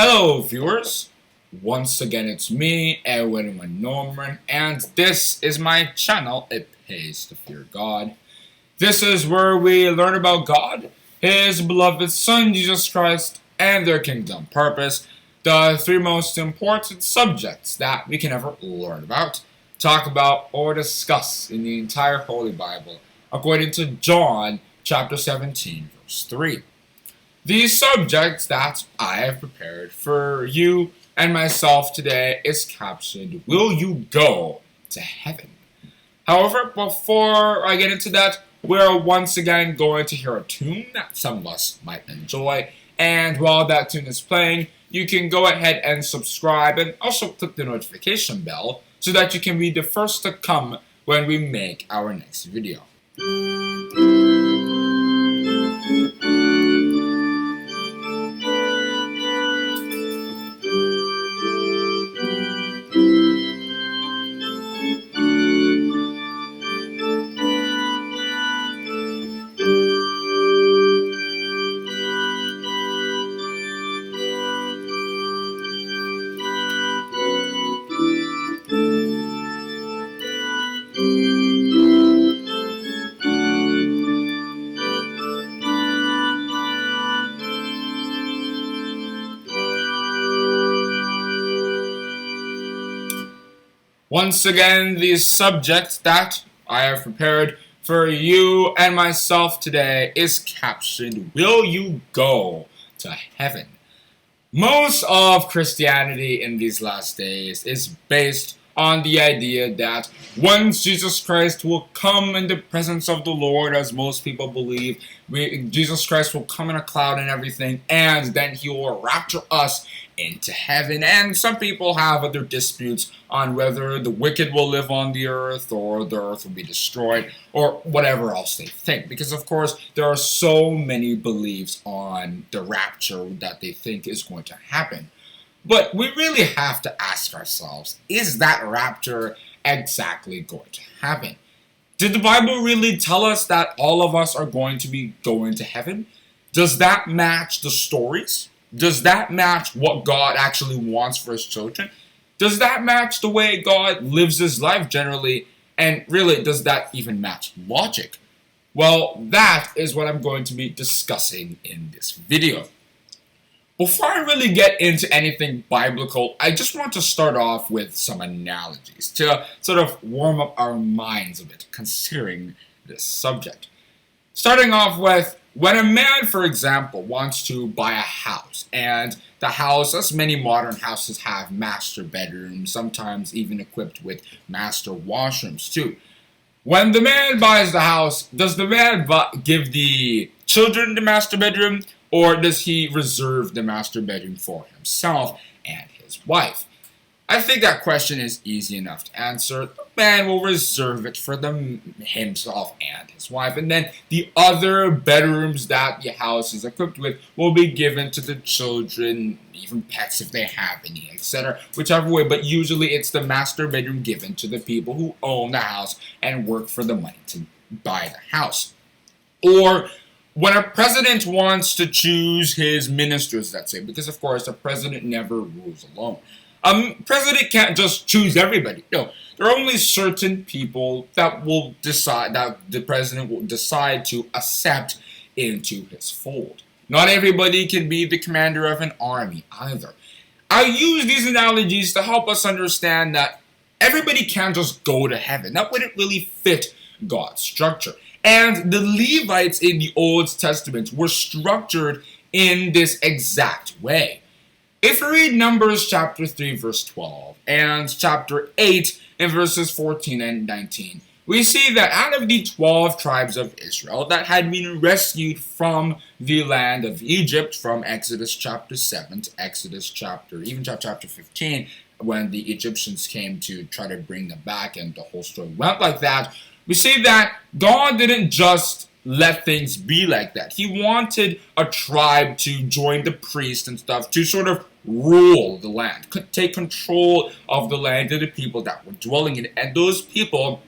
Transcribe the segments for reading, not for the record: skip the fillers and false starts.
Hello viewers, once again it's me, Ewaenruwa Nomaren, and this is my channel, It Pays to Fear God. This is where we learn about God, His beloved Son Jesus Christ, and their kingdom purpose, the three most important subjects that we can ever learn about, talk about, or discuss in the entire Holy Bible, according to John chapter 17, verse 3. The subject that I have prepared for you and myself today is captioned, Will You Go to Heaven? However, before I get into that, we're once again going to hear a tune that some of us might enjoy. And while that tune is playing, you can go ahead and subscribe and also click the notification bell so that you can be the first to come when we make our next video. Once again, the subject that I have prepared for you and myself today is captioned, Will You Go to Heaven? Most of Christianity in these last days is based on the idea that once Jesus Christ will come in the presence of the Lord, as most people believe, Jesus Christ will come in a cloud and everything, and then He will rapture us into heaven. And some people have other disputes on whether the wicked will live on the earth or the earth will be destroyed or whatever else they think, because of course there are so many beliefs on the rapture that they think is going to happen. But we really have to ask ourselves, is that rapture exactly going to happen? Did the Bible really tell us that all of us are going to be going to heaven? Does that match the stories? Does that match what God actually wants for His children? Does that match the way God lives His life generally? And really, does that even match logic? Well, that is what I'm going to be discussing in this video. Before I really get into anything biblical, I just want to start off with some analogies to sort of warm up our minds a bit considering this subject. Starting off with, when a man, for example, wants to buy a house, and the house, as many modern houses have master bedrooms, sometimes even equipped with master washrooms too. When the man buys the house, does the man give the children the master bedroom, or does he reserve the master bedroom for himself and his wife? I think that question is easy enough to answer. The man will reserve it for himself and his wife, and then the other bedrooms that the house is equipped with will be given to the children, even pets if they have any, etc. Whichever way, but usually it's the master bedroom given to the people who own the house and work for the money to buy the house. Or when a president wants to choose his ministers, let's say, because of course a president never rules alone. President can't just choose everybody. No, there are only certain people that will decide, that the president will decide to accept into his fold. Not everybody can be the commander of an army either. I use these analogies to help us understand that everybody can't just go to heaven. That wouldn't really fit God's structure. And the Levites in the Old Testament were structured in this exact way. If we read Numbers chapter 3 verse 12 and chapter 8 in verses 14 and 19, we see that out of the 12 tribes of Israel that had been rescued from the land of Egypt, from Exodus chapter 7 to Exodus chapter 15, when the Egyptians came to try to bring them back and the whole story went like that, we see that God didn't just let things be like that. He wanted a tribe to join the priest and stuff to sort of rule the land, take control of the land and the people that were dwelling in it. And those people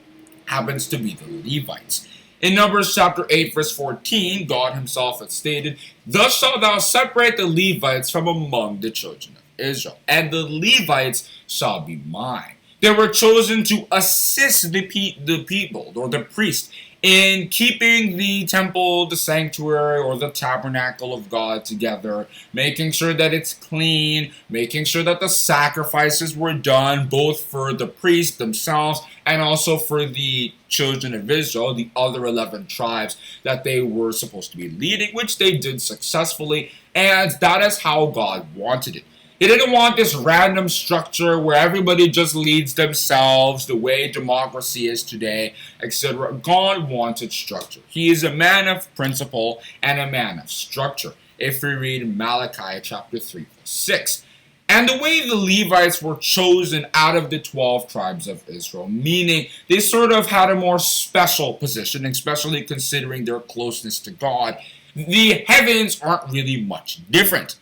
happens to be the Levites. In Numbers chapter 8, verse 14, God himself had stated, "Thus shalt thou separate the Levites from among the children of Israel, and the Levites shall be mine." They were chosen to assist the people, or the priest, in keeping the temple, the sanctuary, or the tabernacle of God together, making sure that it's clean, making sure that the sacrifices were done, both for the priests themselves and also for the children of Israel, the other 11 tribes that they were supposed to be leading, which they did successfully, and that is how God wanted it. He didn't want this random structure where everybody just leads themselves the way democracy is today, etc. God wanted structure. He is a man of principle and a man of structure. If we read Malachi chapter 3, verse 6. And the way the Levites were chosen out of the 12 tribes of Israel, meaning they sort of had a more special position, especially considering their closeness to God. The heavens aren't really much different.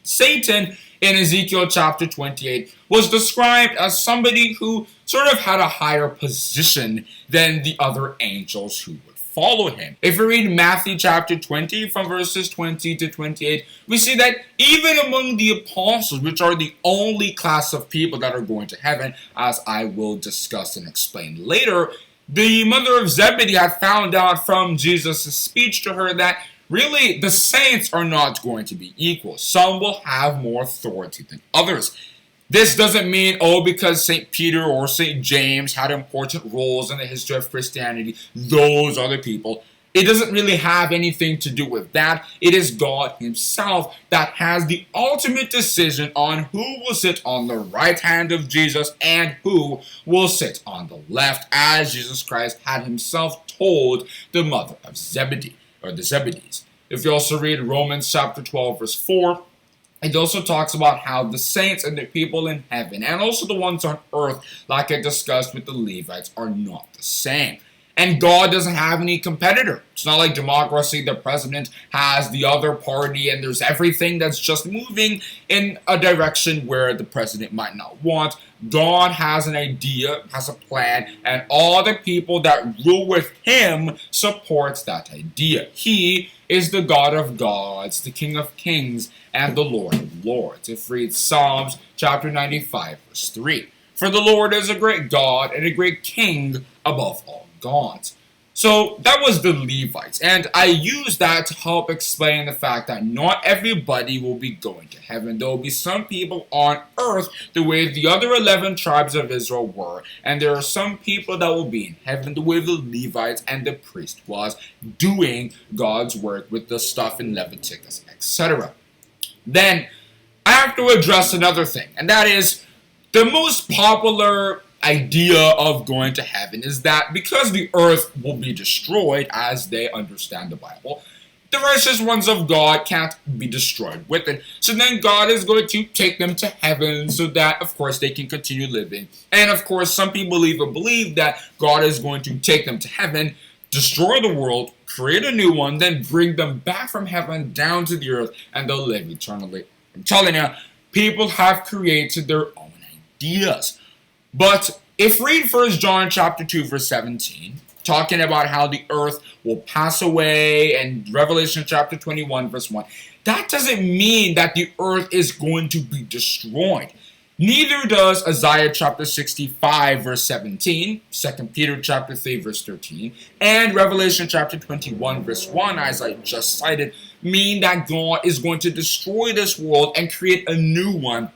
Satan, in Ezekiel chapter 28, was described as somebody who sort of had a higher position than the other angels who would follow him. If we read Matthew chapter 20 from verses 20 to 28, we see that even among the apostles, which are the only class of people that are going to heaven, as I will discuss and explain later, the mother of Zebedee had found out from Jesus' speech to her that really, the saints are not going to be equal. Some will have more authority than others. This doesn't mean, because St. Peter or St. James had important roles in the history of Christianity, those other people. It doesn't really have anything to do with that. It is God himself that has the ultimate decision on who will sit on the right hand of Jesus and who will sit on the left, as Jesus Christ had himself told the mother of Zebedee, or the Zebedees. If you also read Romans chapter 12, verse 4, it also talks about how the saints and the people in heaven, and also the ones on earth, like I discussed with the Levites, are not the same. And God doesn't have any competitor. It's not like democracy. The president has the other party, and there's everything that's just moving in a direction where the president might not want. God has an idea, has a plan, and all the people that rule with him supports that idea. He is the God of gods, the King of kings, and the Lord of lords. If we read Psalms chapter 95, verse 3. For the Lord is a great God and a great King above all gods. So that was the Levites, and I use that to help explain the fact that not everybody will be going to heaven. There will be some people on earth the way the other 11 tribes of Israel were, and there are some people that will be in heaven the way the Levites and the priest was, doing God's work with the stuff in Leviticus, etc. Then I have to address another thing, and that is the most popular idea of going to heaven is that because the earth will be destroyed as they understand the Bible, the righteous ones of God can't be destroyed with it. So then God is going to take them to heaven so that, of course, they can continue living. And, of course, some people even believe that God is going to take them to heaven, destroy the world, create a new one, then bring them back from heaven down to the earth, and they'll live eternally. I'm telling you, people have created their own ideas. But if we read 1 John chapter 2, verse 17, talking about how the earth will pass away, and Revelation chapter 21, verse 1, that doesn't mean that the earth is going to be destroyed. Neither does Isaiah chapter 65, verse 17, 2 Peter chapter 3, verse 13, and Revelation chapter 21, verse 1, as I just cited, mean that God is going to destroy this world and create a new one,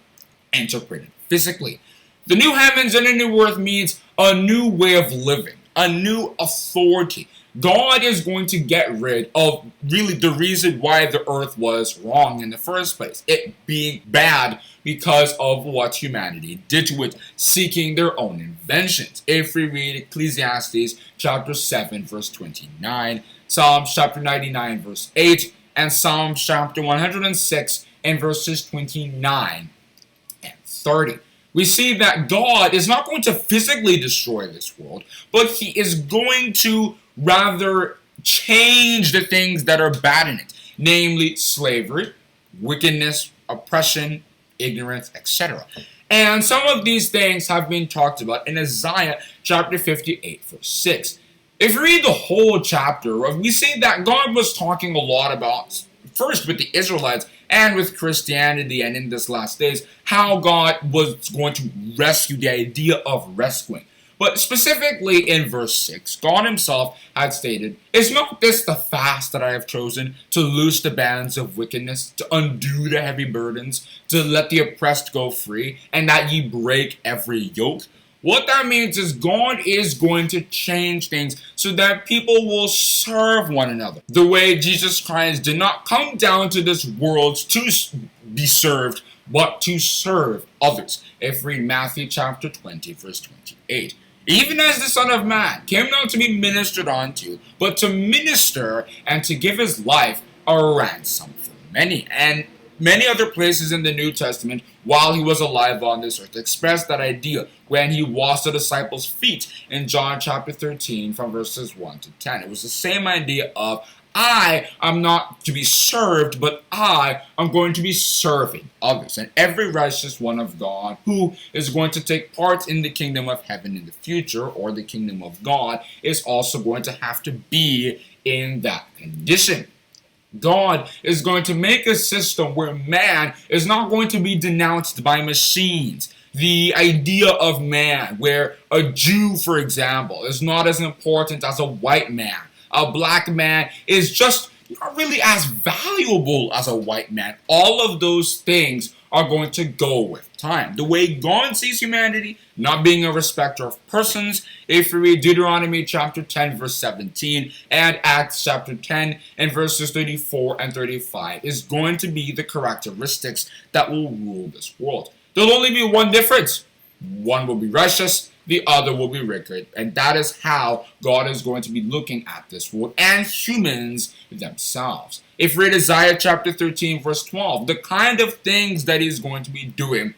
interpreted physically. The new heavens and the new earth means a new way of living, a new authority. God is going to get rid of really the reason why the earth was wrong in the first place, it being bad because of what humanity did to it, seeking their own inventions. If we read Ecclesiastes chapter 7, verse 29, Psalms chapter 99, verse 8, and Psalms chapter 106, and verses 29 and 30. We see that God is not going to physically destroy this world, but he is going to rather change the things that are bad in it, namely slavery, wickedness, oppression, ignorance, etc. And some of these things have been talked about in Isaiah chapter 58, verse 6. If you read the whole chapter, we see that God was talking a lot about, first with the Israelites and with Christianity, and in this last days, how God was going to rescue, the idea of rescuing. But specifically in verse 6, God himself had stated, "Is not this the fast that I have chosen, to loose the bands of wickedness, to undo the heavy burdens, to let the oppressed go free, and that ye break every yoke?" What that means is God is going to change things so that people will serve one another. The way Jesus Christ did not come down to this world to be served, but to serve others. If we read Matthew chapter 20, verse 28. Even as the Son of Man came not to be ministered unto, but to minister and to give his life a ransom for many. And many other places in the New Testament, while he was alive on this earth, expressed that idea when he washed the disciples' feet in John chapter 13 from verses 1 to 10. It was the same idea of, I am not to be served, but I am going to be serving others. And every righteous one of God who is going to take part in the kingdom of heaven in the future, or the kingdom of God, is also going to have to be in that condition. God is going to make a system where man is not going to be denounced by machines. The idea of man, where a Jew, for example, is not as important as a white man. A black man is just not really as valuable as a white man. All of those things are going to go with time. The way God sees humanity, not being a respecter of persons, if we read Deuteronomy chapter 10 verse 17 and Acts chapter 10 and verses 34 and 35, is going to be the characteristics that will rule this world. There'll only be one difference. One will be righteous, the other will be wicked. And that is how God is going to be looking at this world and humans themselves. If we read Isaiah chapter 13 verse 12, the kind of things that he's going to be doing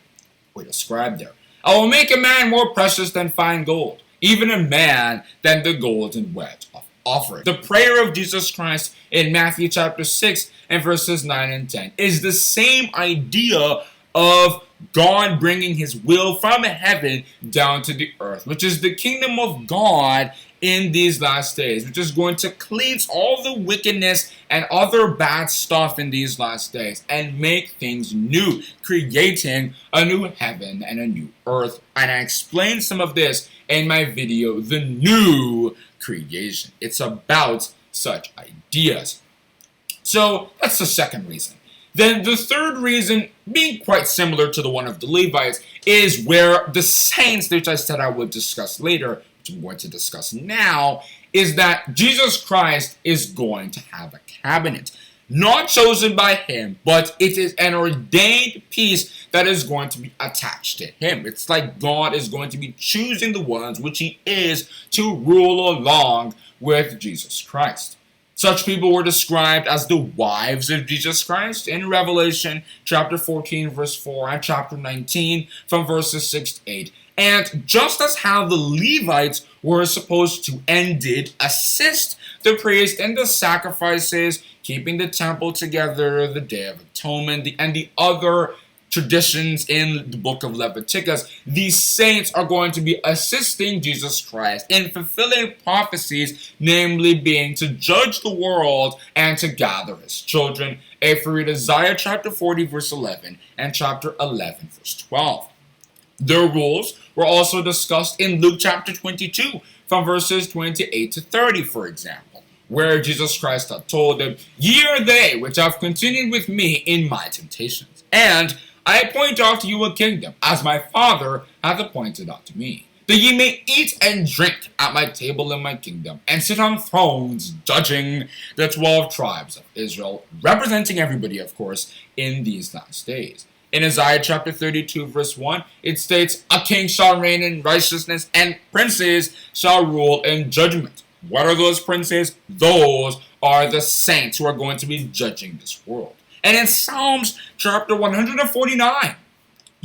were described there. I will make a man more precious than fine gold, even a man than the golden wedge of offering. The prayer of Jesus Christ in Matthew chapter 6 and verses 9 and 10 is the same idea of God bringing his will from heaven down to the earth, which is the kingdom of God in these last days, which is going to cleanse all the wickedness and other bad stuff in these last days and make things new, creating a new heaven and a new earth. And I explained some of this in my video, The New Creation. It's about such ideas. So that's the second reason. Then the third reason, being quite similar to the one of the Levites, is where the saints, which I said I would discuss later, which I'm going to discuss now, is that Jesus Christ is going to have a cabinet. Not chosen by him, but it is an ordained piece that is going to be attached to him. It's like God is going to be choosing the ones which he is to rule along with Jesus Christ. Such people were described as the wives of Jesus Christ in Revelation chapter 14 verse 4 and chapter 19 from verses 6 to 8. And just as how the Levites were supposed to and did assist the priest in the sacrifices, keeping the temple together, the Day of Atonement, and the other traditions in the book of Leviticus, these saints are going to be assisting Jesus Christ in fulfilling prophecies, namely being to judge the world and to gather his children. If we read Isaiah chapter 40 verse 11 and chapter 11 verse 12. Their rules were also discussed in Luke chapter 22 from verses 28 to 30, for example, where Jesus Christ had told them, "Ye are they which have continued with me in my temptations, and I appoint unto you a kingdom, as my Father hath appointed unto me, that ye may eat and drink at my table in my kingdom, and sit on thrones judging the 12 tribes of Israel," representing everybody, of course, in these last days. In Isaiah chapter 32 verse 1, it states, "A king shall reign in righteousness, and princes shall rule in judgment." What are those princes? Those are the saints who are going to be judging this world. And in Psalms chapter 149,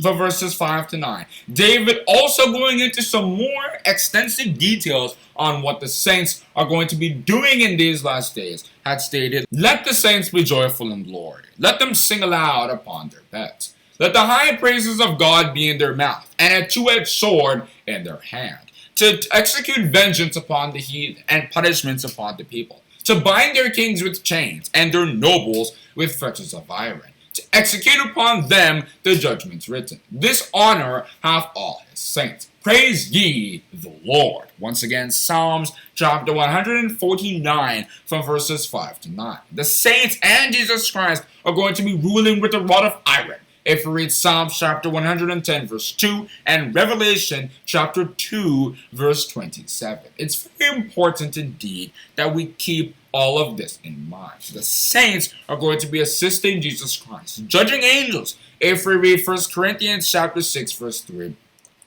from verses 5 to 9, David also going into some more extensive details on what the saints are going to be doing in these last days, had stated, "Let the saints be joyful in glory. Let them sing aloud upon their beds. Let the high praises of God be in their mouth, and a two-edged sword in their hand, to execute vengeance upon the heathen and punishments upon the people, to bind their kings with chains and their nobles with fetters of iron, to execute upon them the judgments written. This honor hath all his saints. Praise ye the Lord. Once again, Psalms chapter 149 from verses 5 to 9. The saints and Jesus Christ are going to be ruling with a rod of iron. If we read Psalms chapter 110 verse 2 and Revelation chapter 2 verse 27. It's very important indeed that we keep all of this in mind. The saints are going to be assisting Jesus Christ, judging angels. If we read 1 Corinthians chapter 6 verse 3.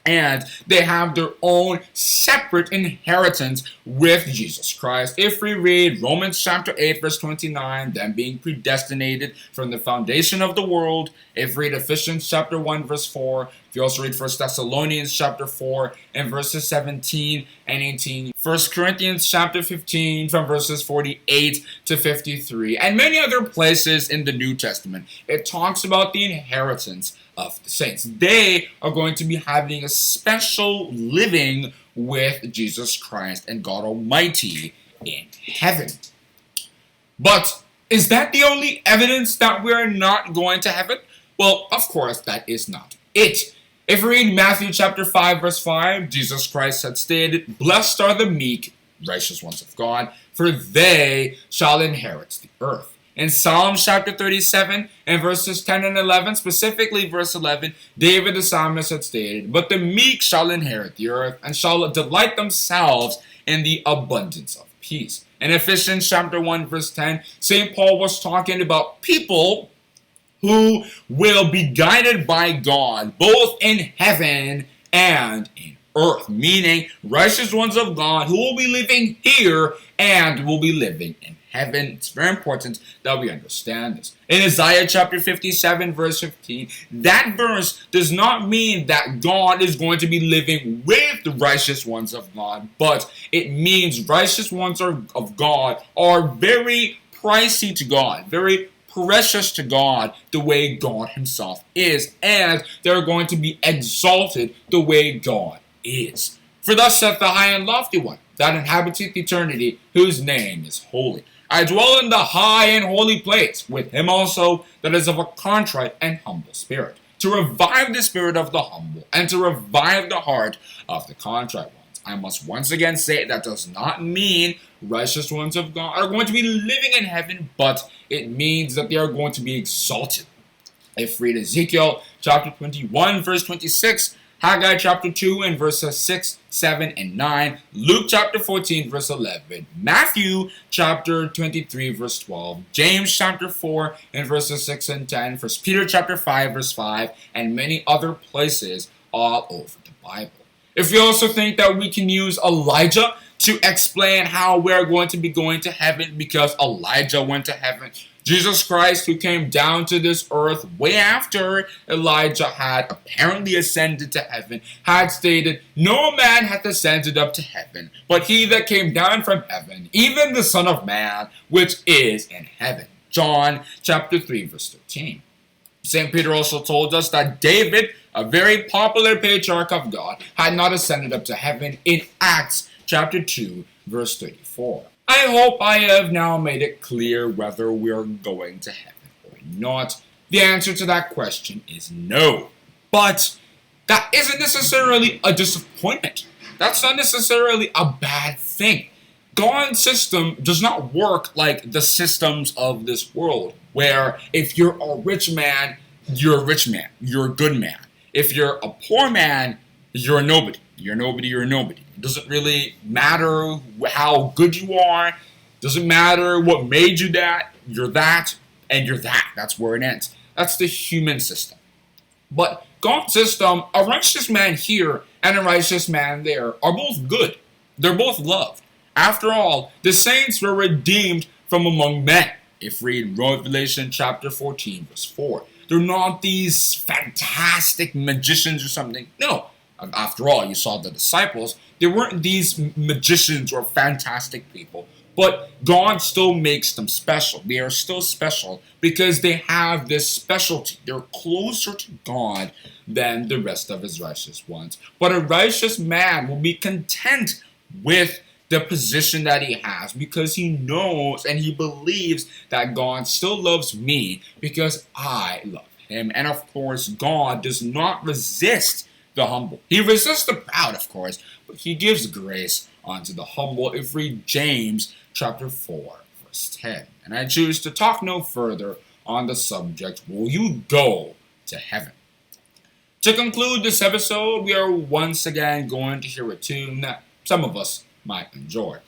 And they have their own separate inheritance with Jesus Christ. If we read Romans chapter 8 verse 29, them being predestinated from the foundation of the world. If we read Ephesians chapter 1 verse 4, if you also read 1 Thessalonians chapter 4 and verses 17 and 18, 1 Corinthians chapter 15 from verses 48 to 53, and many other places in the New Testament, it talks about the inheritance of the saints. They are going to be having a special living with Jesus Christ and God Almighty in heaven. But is that the only evidence that we're not going to heaven? Well, of course, that is not it. If we read Matthew chapter 5 verse 5, Jesus Christ had stated, "Blessed are the meek, righteous ones of God, for they shall inherit the earth." In Psalms chapter 37 and verses 10 and 11, specifically verse 11, David the psalmist had stated, "But the meek shall inherit the earth and shall delight themselves in the abundance of peace." In Ephesians chapter 1 verse 10, St. Paul was talking about people who will be guided by God both in heaven and in earth, meaning righteous ones of God who will be living here and will be living in heaven. It's very important that we understand this. In Isaiah chapter 57 verse 15, that verse does not mean that God is going to be living with the righteous ones of God, but it means righteous ones of God are very pricey to God, very precious to God, the way God himself is, and they're going to be exalted the way God is. For thus saith the high and lofty one, that inhabiteth eternity, whose name is holy. I dwell in the high and holy place, with him also that is of a contrite and humble spirit, to revive the spirit of the humble, and to revive the heart of the contrite ones. I must once again say that does not mean righteous ones of God are going to be living in heaven, but it means that they are going to be exalted. If we read Ezekiel chapter 21 verse 26, Haggai chapter 2 and verses 6, 7, and 9, Luke chapter 14 verse 11, Matthew chapter 23 verse 12, James chapter 4 and verses 6 and 10, 1 Peter chapter 5 verse 5, and many other places all over the Bible. If you also think that we can use Elijah to explain how we're going to be going to heaven because Elijah went to heaven, Jesus Christ, who came down to this earth way after Elijah had apparently ascended to heaven, had stated, "No man hath ascended up to heaven, but he that came down from heaven, even the Son of Man, which is in heaven." John chapter 3 verse 13. St. Peter also told us that David, a very popular patriarch of God, had not ascended up to heaven in Acts chapter 2 verse 34. I hope I have now made it clear whether we are going to heaven or not. The answer to that question is no. But that isn't necessarily a disappointment. That's not necessarily a bad thing. God's system does not work like the systems of this world, where if you're a rich man, you're a rich man, you're a good man. If you're a poor man, you're a nobody. You're nobody, you're a nobody. It doesn't really matter how good you are. It doesn't matter what made you that. You're that, and you're that. That's where it ends. That's the human system. But God's system, a righteous man here and a righteous man there are both good. They're both loved. After all, the saints were redeemed from among men. If we read Revelation chapter 14, verse 4. They're not these fantastic magicians or something. No. After all, you saw the disciples. They weren't these magicians or fantastic people. But God still makes them special. They are still special because they have this specialty. They're closer to God than the rest of his righteous ones. But a righteous man will be content with the position that he has because he knows and he believes that God still loves me because I love him. And of course, God does not resist the humble. He resists the proud, of course, but he gives grace unto the humble. If read James chapter 4, verse 10. And I choose to talk no further on the subject, will you go to heaven? To conclude this episode, we are once again going to hear a tune that some of us might enjoy.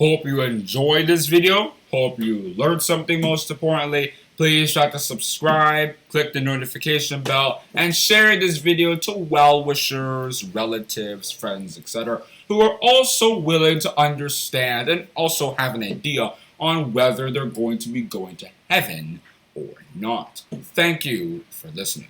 Hope you enjoyed this video. Hope you learned something most importantly. Please try to subscribe, click the notification bell, and share this video to well-wishers, relatives, friends, etc. who are also willing to understand and also have an idea on whether they're going to be going to heaven or not. Thank you for listening.